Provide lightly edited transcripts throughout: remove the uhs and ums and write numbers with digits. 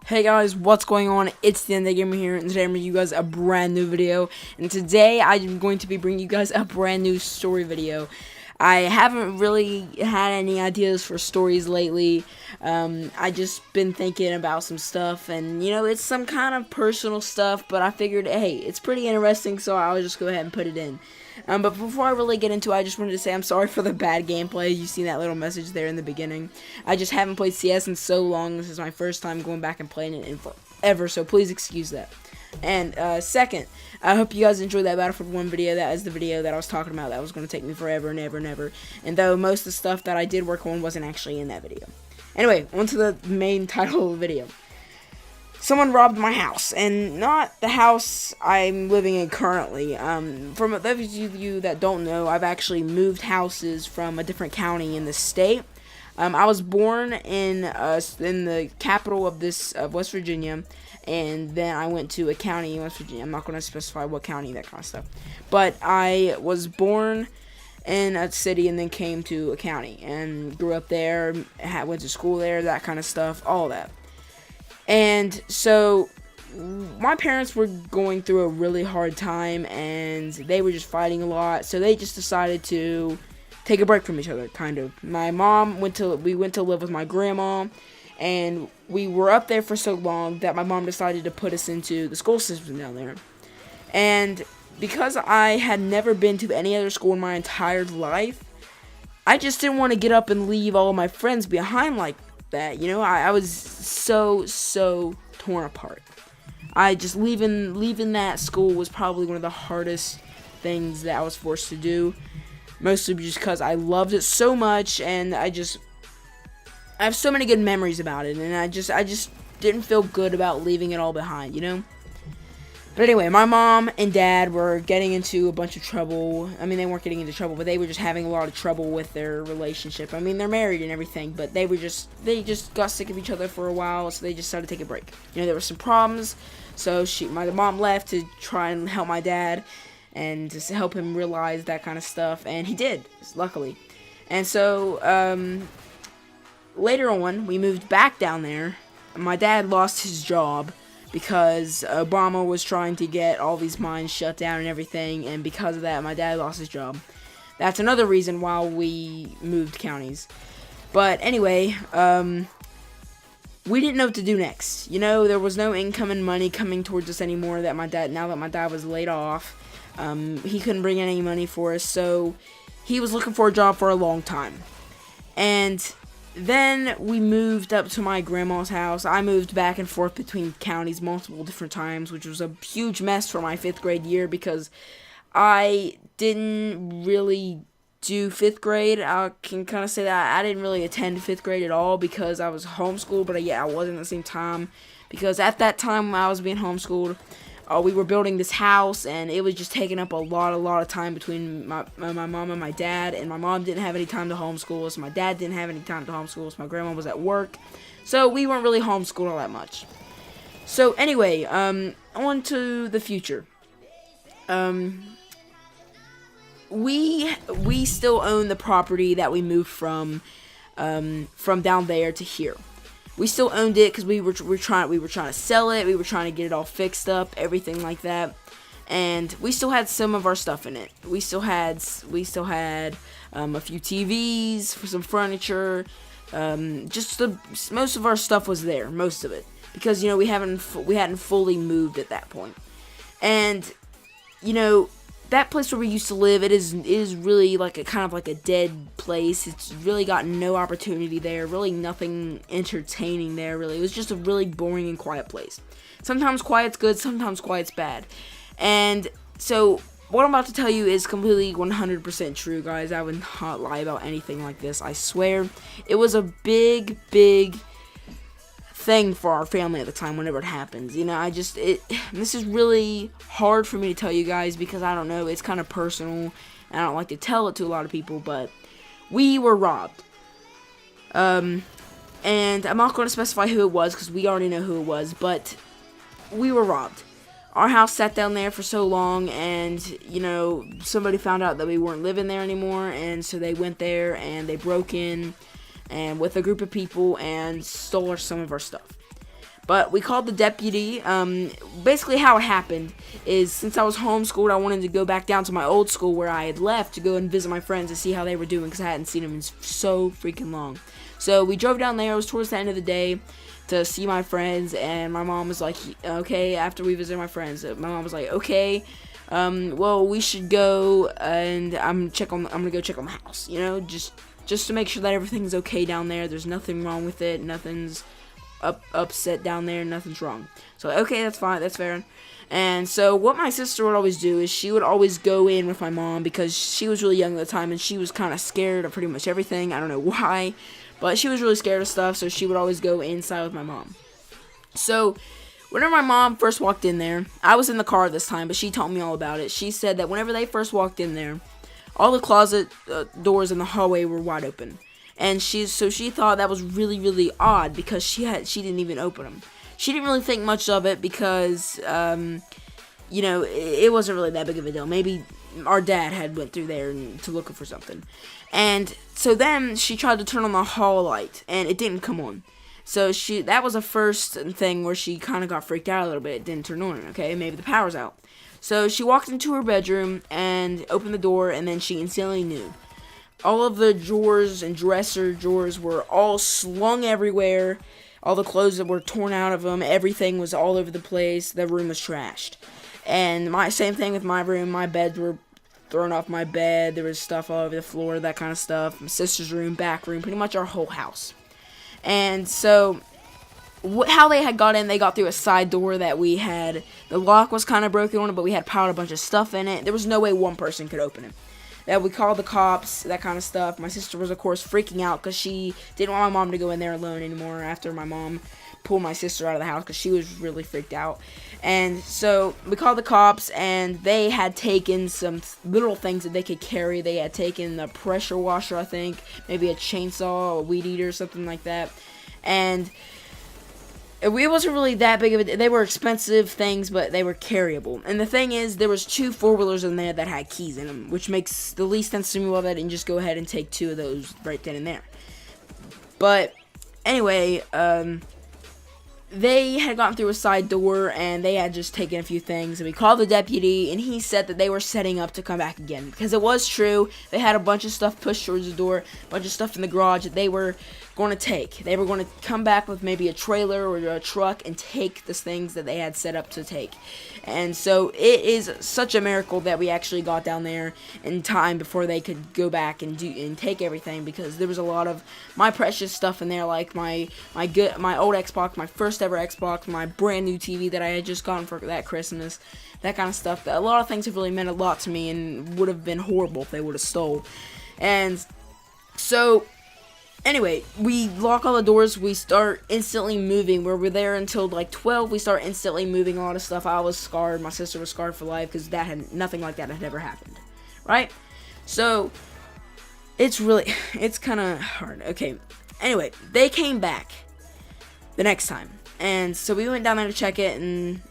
Hey guys, what's going on? It's the End Gamer here, and today I'm bringing you guys a brand new video. And today I'm going to be bringing you guys a brand new story video. I haven't really had any ideas for stories lately. I just been thinking about some stuff, and it's some kind of personal stuff. But I figured, hey, it's pretty interesting, so I'll just go ahead and put it in. But before I really get into it, I just wanted to say I'm sorry for the bad gameplay. You seen that little message there in the beginning. I just haven't played CS in so long. This is my first time going back and playing it in forever, so please excuse that. And second, I hope you guys enjoyed that Battlefield 1 video. That is the video that I was talking about that was going to take me forever and ever and ever. And though most of the stuff that I did work on wasn't actually in that video. Anyway, on to the main title of the video. Someone robbed my house, and not the house I'm living in currently. For those of you that don't know, I've actually moved houses from a different county in the state. I was born in the capital of West Virginia, and then I went to a county in West Virginia. I'm not going to specify what county, that kind of stuff. But I was born in a city and then came to a county and grew up there, went to school there, that kind of stuff, all that. And so my parents were going through a really hard time, and they were just fighting a lot, so they just decided to take a break from each other, kind of. We went to live with my grandma, and we were up there for so long that my mom decided to put us into the school system down there. And because I had never been to any other school in my entire life, I just didn't want to get up and leave all of my friends behind like that. I was so torn apart. I just leaving that school was probably one of the hardest things that I was forced to do, mostly just because I loved it so much, and I have so many good memories about it, and I just didn't feel good about leaving it all behind, But anyway, my mom and dad were getting into a bunch of trouble. I mean, they weren't getting into trouble, but they were just having a lot of trouble with their relationship. I mean, they're married and everything, but they just got sick of each other for a while, so they just decided to take a break. There were some problems, so my mom left to try and help my dad and just help him realize that kind of stuff, and he did, luckily. And so, later on, we moved back down there. My dad lost his job because Obama was trying to get all these mines shut down and everything, and because of that, my dad lost his job. That's another reason why we moved counties. But anyway, we didn't know what to do next. There was no income and money coming towards us anymore now that my dad was laid off. He couldn't bring in any money for us, so he was looking for a job for a long time. And then we moved up to my grandma's house. I moved back and forth between counties multiple different times, which was a huge mess for my 5th grade year because I didn't really do 5th grade. I can kind of say that I didn't really attend 5th grade at all because I was homeschooled, but I wasn't at the same time because at that time when I was being homeschooled, we were building this house, and it was just taking up a lot of time between my mom and my dad, and my mom didn't have any time to homeschool us, my dad didn't have any time to homeschool us, my grandma was at work, so we weren't really homeschooled all that much. So anyway, on to the future. We still own the property that we moved from down there to here. We still owned it because we were trying to sell it. We were trying to get it all fixed up, everything like that. And we still had some of our stuff in it. We still had a few TVs, for some furniture. Most of our stuff was there, most of it, because we hadn't fully moved at that point. And that place where we used to live, it is really like a dead place. It's really got no opportunity there, really nothing entertaining there, really. It was just a really boring and quiet place. Sometimes quiet's good, sometimes quiet's bad. And so, what I'm about to tell you is completely 100% true, guys. I would not lie about anything like this, I swear. It was a big thing for our family at the time whenever it happens. This is really hard for me to tell you guys because I don't know, it's kind of personal, and I don't like to tell it to a lot of people, but we were robbed. And I'm not going to specify who it was because we already know who it was, but we were robbed. Our house sat down there for so long, and somebody found out that we weren't living there anymore, and so they went there and they broke in and with a group of people and stole some of our stuff. But we called the deputy. Basically, how it happened is, since I was homeschooled, I wanted to go back down to my old school where I had left to go and visit my friends to see how they were doing, because I hadn't seen them in so freaking long. So we drove down there. It was towards the end of the day to see my friends, and my mom was like, okay, after we visited my friends, my mom was like, okay, well, we should go, and I'm gonna go check on the house, just to make sure that everything's okay down there. There's nothing wrong with it. Nothing's upset down there. Nothing's wrong. So, okay, that's fine. That's fair. And so what my sister would always do is she would always go in with my mom, because she was really young at the time, and she was kind of scared of pretty much everything. I don't know why, but she was really scared of stuff, so she would always go inside with my mom. So whenever my mom first walked in there, I was in the car this time, but she told me all about it. She said that whenever they first walked in there, all the closet doors in the hallway were wide open. And she thought that was really, really odd, because she didn't even open them. She didn't really think much of it, because, it wasn't really that big of a deal. Maybe our dad had went through there to look for something. And so then she tried to turn on the hall light, and it didn't come on. So that was the first thing where she kind of got freaked out a little bit. It didn't turn on, okay? Maybe the power's out. So she walked into her bedroom and opened the door, and then she instantly knew. All of the drawers and dresser drawers were all slung everywhere. All the clothes that were torn out of them. Everything was all over the place. The room was trashed. And same thing with my room. My beds were thrown off my bed. There was stuff all over the floor, that kind of stuff. My sister's room, back room, pretty much our whole house. And so how they had got in, they got through a side door that we had. The lock was kind of broken on it, but we had piled a bunch of stuff in it. There was no way one person could open it. That we called the cops, that kind of stuff. My sister was, of course, freaking out because she didn't want my mom to go in there alone anymore after my mom pulled my sister out of the house, because she was really freaked out. And so we called the cops, and they had taken some little things that they could carry. They had taken the pressure washer, I think, maybe a chainsaw, a weed eater, something like that. And it wasn't really that big of a. They were expensive things, but they were carryable. And the thing is, there was 2 4-wheelers in there that had keys in them, which makes the least sense to me why they didn't just go ahead and take 2 of those right then and there. But anyway, they had gotten through a side door, and they had just taken a few things, and we called the deputy, and he said that they were setting up to come back again, because it was true. They had a bunch of stuff pushed towards the door, a bunch of stuff in the garage that they were going to take. They were going to come back with maybe a trailer or a truck and take the things that they had set up to take. And so it is such a miracle that we actually got down there in time before they could go back and take everything, because there was a lot of my precious stuff in there, like my old Xbox, my first ever Xbox, my brand new TV that I had just gotten for that Christmas, that kind of stuff. A lot of things have really meant a lot to me, and would have been horrible if they would have stole. And so anyway, we lock all the doors. We start instantly moving. We're there until like 12. We start instantly moving a lot of stuff. I was scarred. My sister was scarred for life, because nothing like that had ever happened, right? So it's kind of hard. Okay. Anyway, they came back the next time, and so we went down there to check it. And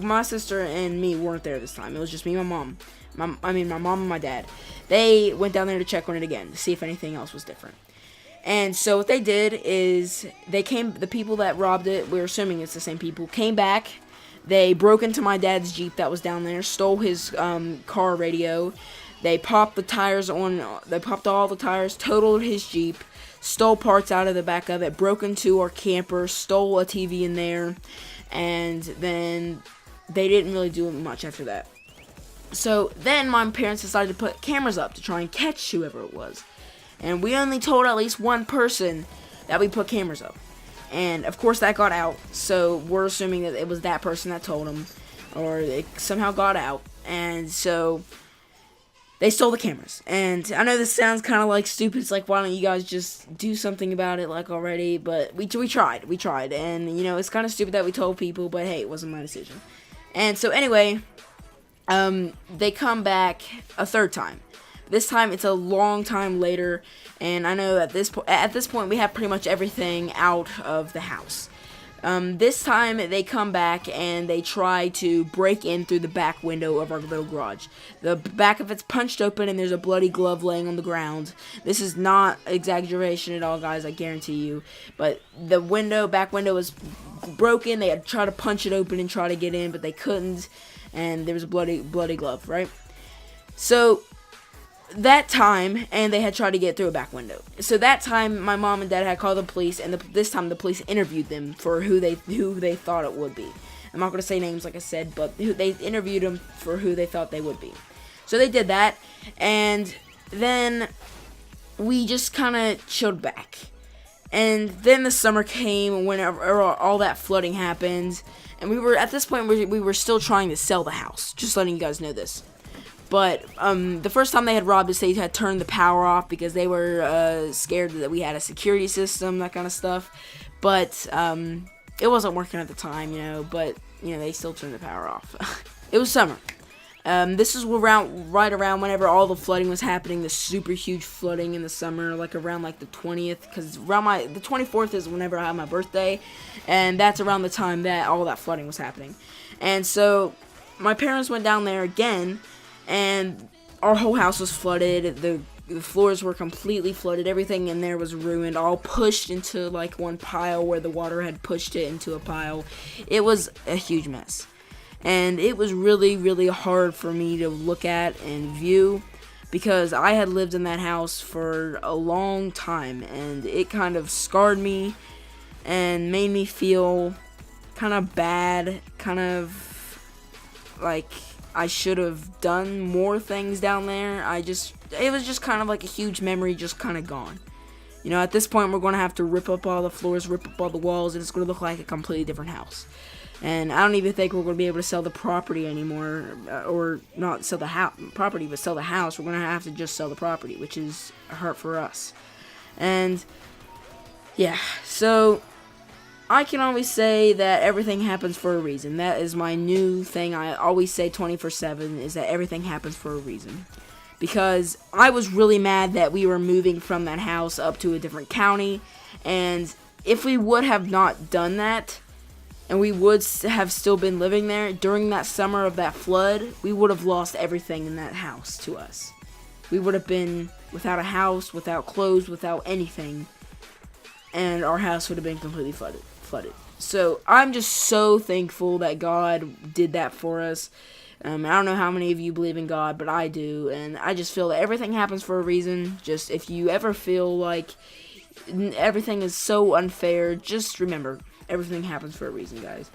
my sister and me weren't there this time. It was just me and my mom. My mom and my dad. They went down there to check on it again to see if anything else was different. And so what they did is the people that robbed it, we're assuming it's the same people, came back. They broke into my dad's Jeep that was down there, stole his car radio. They popped all the tires, totaled his Jeep, stole parts out of the back of it, broke into our camper, stole a TV in there, and then they didn't really do much after that. So then my parents decided to put cameras up to try and catch whoever it was. And we only told at least one person that we put cameras up. And, of course, that got out. So we're assuming that it was that person that told them. Or it somehow got out. And so they stole the cameras. And I know this sounds kind of like stupid. It's like, why don't you guys just do something about it like already? But we tried. We tried. And, it's kind of stupid that we told people. But, hey, it wasn't my decision. And so, anyway, they come back a third time. This time it's a long time later, and I know at this point we have pretty much everything out of the house. This time they come back and they try to break in through the back window of our little garage. The back of it's punched open and there's a bloody glove laying on the ground. This is not exaggeration at all, guys, I guarantee you. But the back window is broken. They had tried to punch it open and try to get in, but they couldn't, and there was a bloody glove, right? So that time, and they had tried to get through a back window. So that time, my mom and dad had called the police, and this time the police interviewed them for who they thought it would be. I'm not going to say names, like I said, but they interviewed them for who they thought they would be. So they did that, and then we just kind of chilled back. And then the summer came, whenever all that flooding happened, and we were, at this point, we were still trying to sell the house. Just letting you guys know this. But the first time they had robbed us, they had turned the power off because they were scared that we had a security system, that kind of stuff. But it wasn't working at the time, but they still turned the power off. It was summer. This is right around whenever all the flooding was happening, the super huge flooding in the summer, like around like the 20th, because around the 24th is whenever I have my birthday, and that's around the time that all that flooding was happening. And so my parents went down there again, and our whole house was flooded. The floors were completely flooded. Everything in there was ruined, all pushed into like one pile where the water had pushed it into a pile. It was a huge mess. And it was really, really hard for me to look at and view because I had lived in that house for a long time, and it kind of scarred me and made me feel kind of bad, kind of like I should have done more things down there. It was just kind of like a huge memory just kind of gone. At this point, we're going to have to rip up all the floors, rip up all the walls, and it's going to look like a completely different house. And I don't even think we're going to be able to sell the property anymore, or not sell the property, but sell the house. We're going to have to just sell the property, which is a hurt for us. And yeah, so I can always say that everything happens for a reason. That is my new thing. I always say 24/7 is that everything happens for a reason. Because I was really mad that we were moving from that house up to a different county. And if we would have not done that, and we would have still been living there during that summer of that flood, we would have lost everything in that house to us. We would have been without a house, without clothes, without anything. And our house would have been completely flooded. So I'm just so thankful that God did that for us. I don't know how many of you believe in God, but I do. And I just feel that everything happens for a reason. Just if you ever feel like everything is so unfair, just remember, everything happens for a reason, guys.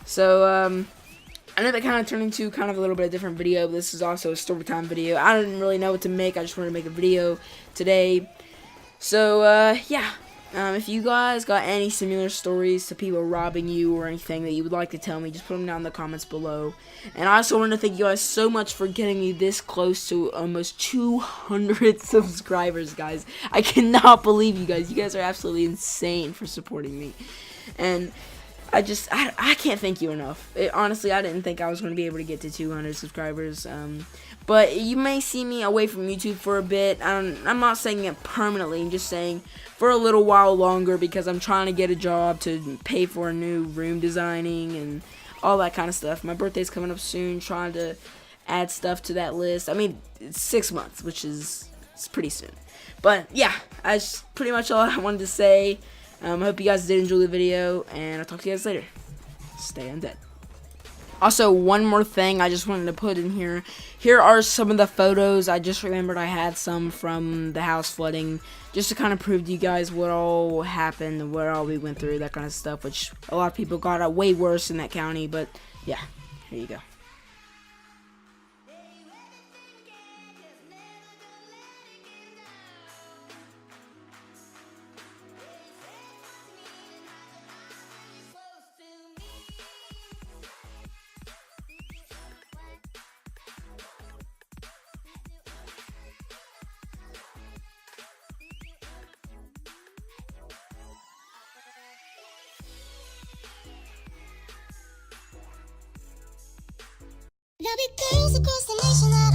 So, I know that kind of turned into kind of a little bit of a different video. But this is also a story time video. I didn't really know what to make. I just wanted to make a video today. So, yeah. If you guys got any similar stories to people robbing you or anything that you would like to tell me, just put them down in the comments below. And I also want to thank you guys so much for getting me this close to almost 200 subscribers, guys. I cannot believe you guys. You guys are absolutely insane for supporting me. And I can't thank you enough. Honestly, I didn't think I was going to be able to get to 200 subscribers. But you may see me away from YouTube for a bit. I'm not saying it permanently. I'm just saying for a little while longer because I'm trying to get a job to pay for a new room designing and all that kind of stuff. My birthday's coming up soon. Trying to add stuff to that list. I mean, it's 6 months, which is pretty soon. But yeah, that's pretty much all I wanted to say. I hope you guys did enjoy the video, and I'll talk to you guys later. Stay undead. Also, one more thing I just wanted to put in here. Here are some of the photos. I just remembered I had some from the house flooding, just to kind of prove to you guys what all happened, what all we went through, that kind of stuff, which a lot of people got out way worse in that county, but yeah, here you go. There'll be girls across the nation.